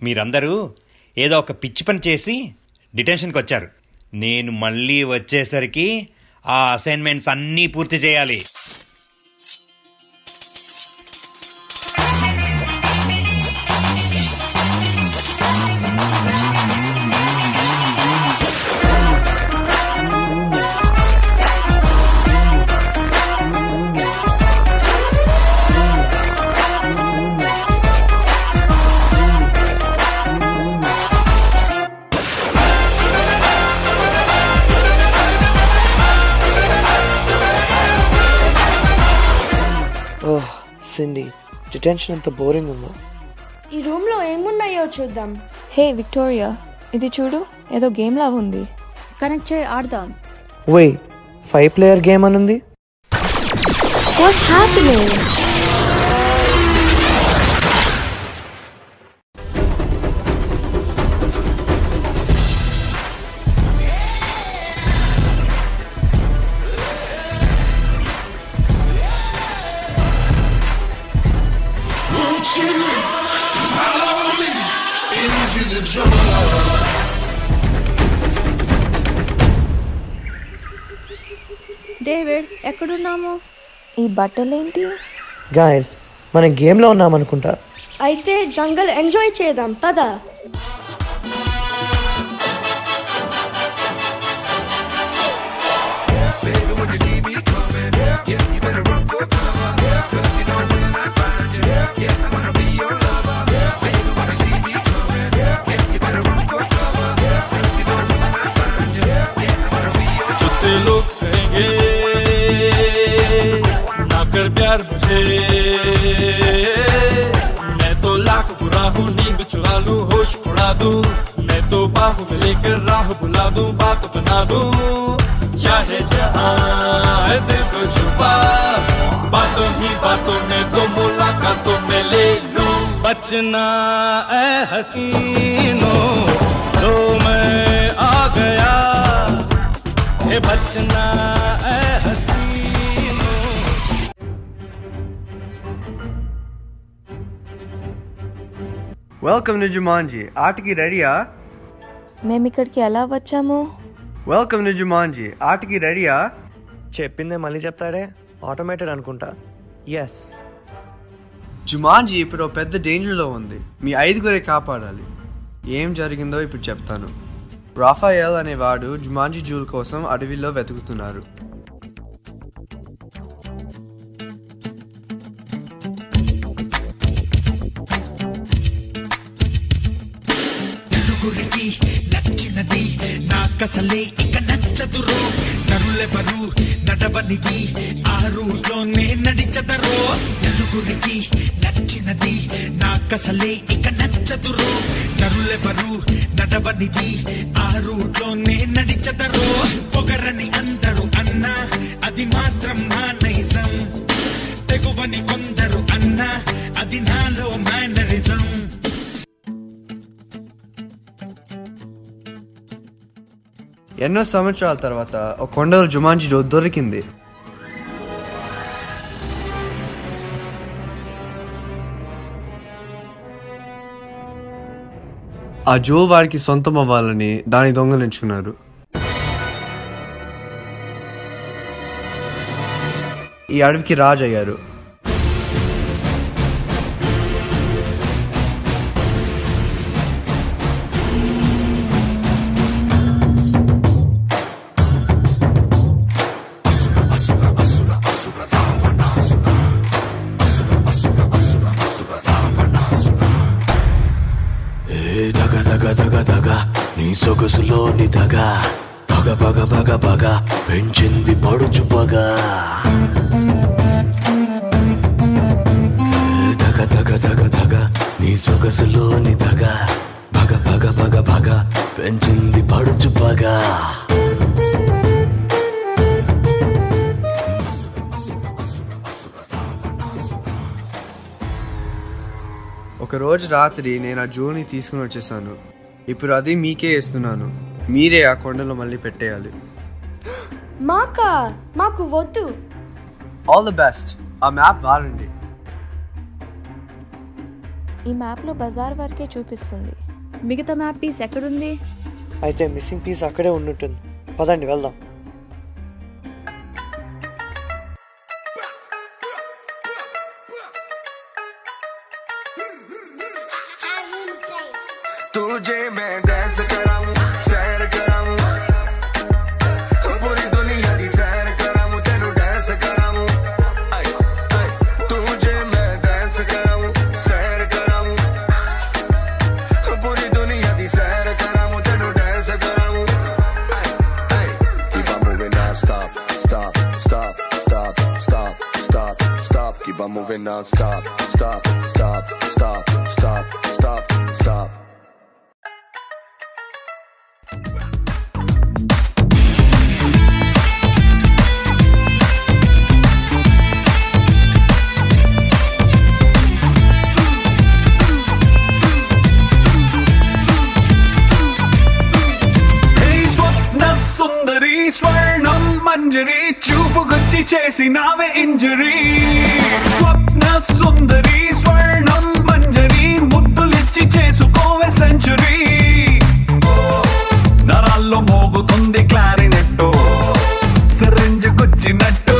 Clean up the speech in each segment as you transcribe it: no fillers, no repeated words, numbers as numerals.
మీరందరూ ఏదో ఒక పిచ్చి పని చేసి డిటెన్షన్కి వచ్చారు. నేను మళ్ళీ వచ్చేసరికి ఆ అసైన్మెంట్స్ అన్నీ పూర్తి చేయాలి. సిండి, డిటెన్షన్ ఎంత బోరింగ్ ఉందో. ఈ రూమ్ లో ఏమున్నాయో చూద్దాం. హే విక్టోరియా, ఇది చూడు, ఏదో గేమ్ లాగా ఉంది. కనెక్ట్ చేయి, ఆడదాం. వెయిట్, 5 player గేమ్ అని ఉంది. What's happening? డేవిడ్, ఎక్కడున్నాము? ఈ బట్టలేంటి? గైస్, మనం గేమ్లో ఉన్నాం అనుకుంటా. అయితే జంగల్ ఎంజాయ్ చేద్దాం పదా. प्यार मुझे, मैं तो लाख बुरा हूँ, नींद चुरा लूं, होश उड़ा दूं, मैं तो बाहों में लेकर राह बुला दूं, बात बना दूं, चाहे जहाँ दिल को छुपा, बातों ही बातों में तो मुलाकातों में ले लूं। बचना ऐ हसीनों, तो मैं आ गया, ये बचना ऐ हसीनों. Welcome to Jumanji. ఆటకి రెడీయా? మేము ఇక్కడికి ఎలా వచ్చాము? Welcome to Jumanji. ఆటకి రెడీయా? చెప్పిందే మళ్ళీ చెప్తాడే, ఆటోమేటెడ్ అనుకుంటా. ఎస్. జుమాంజీ ఇప్పుడు పెద్ద డేంజర్లో ఉంది. మీ 5గురే కాపాడాలి. ఏం జరిగిందో ఇప్పుడు చెప్తాను. రాఫాయల్ అనేవాడు జుమాంజీ జూల్ కోసం అడవిలో వెతుకుతున్నారు. నచ్చినది నాకసలే ఇక నచ్చదురో, నరులెవరు నడవనిది ఆ రూట్లోనే నడిచదరో. నలుగురికి నచ్చినది నాకసలే ఇక నచ్చదురో, నరులెవరు నడవనిది ఆ రూట్లోనే నడిచదరో. పొగరని అందరూ అన్నా అది మాత్రం నా నైజం, తెగువని కొందరు అన్నా అది నాలో మేనరిజం. ఎన్నో సంవత్సరాల తర్వాత ఒక కొండలో జుమాంజీ దొరికింది. ఆ జూ వారికి సొంతం అవ్వాలని దాని దొంగలించుకున్నారు. ఈ అడవికి రాజు అయ్యారు. నీ సొగసులోని దగా పగ పగ పగ పగ పెంచింది పడుచు పగ. దగ దగ దగ దగ నీ సొగసులోని దగా పగ పగ పగ పగ పెంచింది పడుచు పగ. ఒకరోజు రాత్రి నేను ఆ జూని తీసుకుని వచ్చేసాను. ఇప్పుడు అది మీకే ఇస్తున్నాను. మీరే ఆ కొండలో మళ్ళీ పెట్టేయాలి. మాకు వద్దు. All the best. ఆ మ్యాప్ వాడండి. ఈ మ్యాప్లో బజార్ వరకే చూపిస్తుంది. మిగతా మ్యాప్ పీస్ ఎక్కడుంది? అయితే మిస్సింగ్ పీస్ అక్కడే ఉండుంటుంది. పదండి వెళ్దాం. तुझे मैं डांस कराऊं, सैर कराऊं, पूरी दुनिया दी सैर कराऊं, तेनू डांस कराऊं, तुझे मैं डांस कराऊं, सैर कराऊं, पूरी दुनिया दी सैर कराऊं, तेनू dance कराऊं. Keep on moving non-stop, stop, stop, stop, stop, stop, stop. Keep on moving non-stop, stop, stop, stop, stop, stop, stop. సుందరి స్వర్ణం మంజరి చూపుకొచ్చి చేసినావే ఇంజరీ. స్వప్న సుందరి స్వర్ణం మంజరి ముద్దులిచ్చి చేసుకోవే సెంచురీ. నరాల్లో మోగుతుంది క్లారినెట్టు, సిరింజుకొచ్చినట్టు,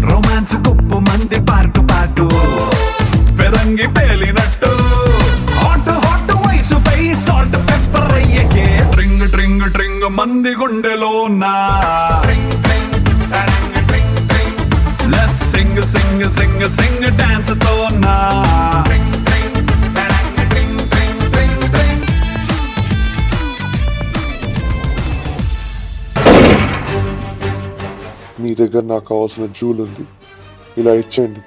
రొమాన్స్ కుప్పు మంది పాటు పాటు పెరంగి పేలినట్టు. హాట్ హాట్ వయసుపై సాల్ట్ పెప్పర్ అయ్యకే ట్రింగ్ ట్రింగ్ ట్రింగ్ మంది గుండెలోనా. Let's sing sing sing sing dance తోనా. మీ దగ్గర నాకు కావాల్సిన జూల్ ఉంది, ఇలా ఇచ్చేయండి.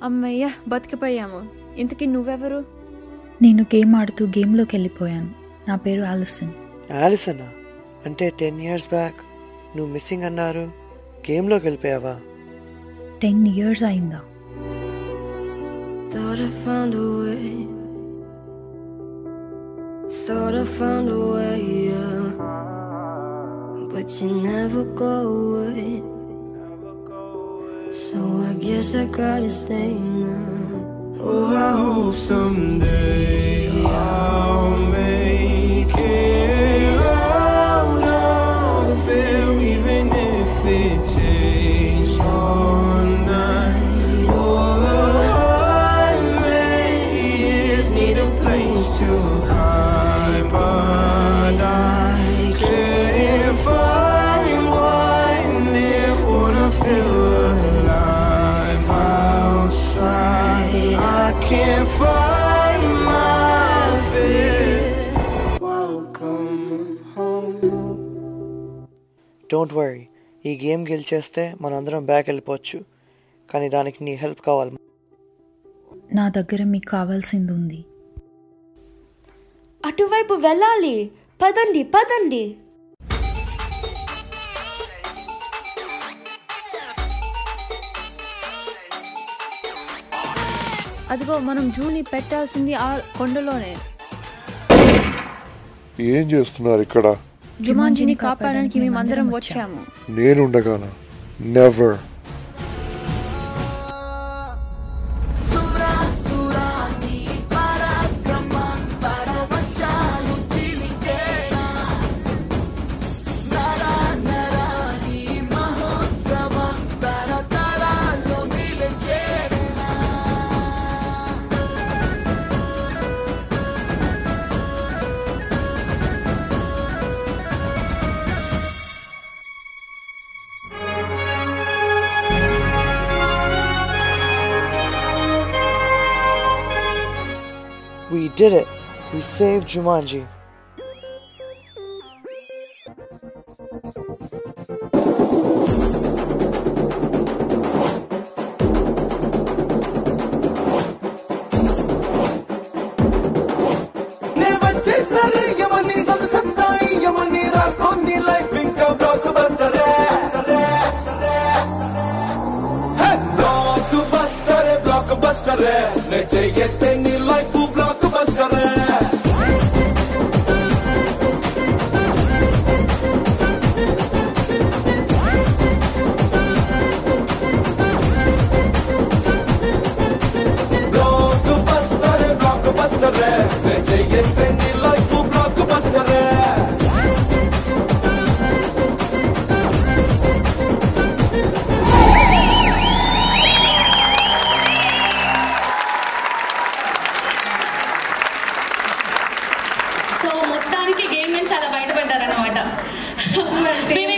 అమ్మయ్య బతికిపోయాము. ఇంతకీ నువ్వెవరు? నేను గేమ్ ఆడుతూ గేమ్లోకి వెళ్ళిపోయాను. నా పేరు ఆలిసన్. ఆలిసనా? అంటే 10 years బ్యాక్ నువ్వు మిస్సింగ్ అన్నారు, గేమ్లోకి వెళ్ళిపోయావా? 10 years అయిందా? Thought I found a way. Thought I found a way, yeah. But you never go away. So I guess I gotta stay now. Oh, I hope someday I'll make it out of it, even if it takes all night or 100 years. Need a place to hide, but I can't find one near. Wanna feel alive outside. I can't find my fear. Welcome home. Don't worry, ఈ game గెలిచేస్తే మనందరం back వెళ్ళిపోవచ్చు. కానీ దానికి నీ help కావాలి. నా దగ్గర మీకు కావాల్సింది ఉంది. అటువైపు వెళ్ళాలి. పదండి పదండి. అదిగో మనం జూని పెట్టాల్సింది ఆ కొండలోనే. ఏం చేస్తున్నారు ఇక్కడ? జుమాంజీని కాపాడడానికి మేమందరం వచ్చాము. నేనుండగానా? Never. We did it. We saved Jumanji. Blockbuster, అనమాట. మేము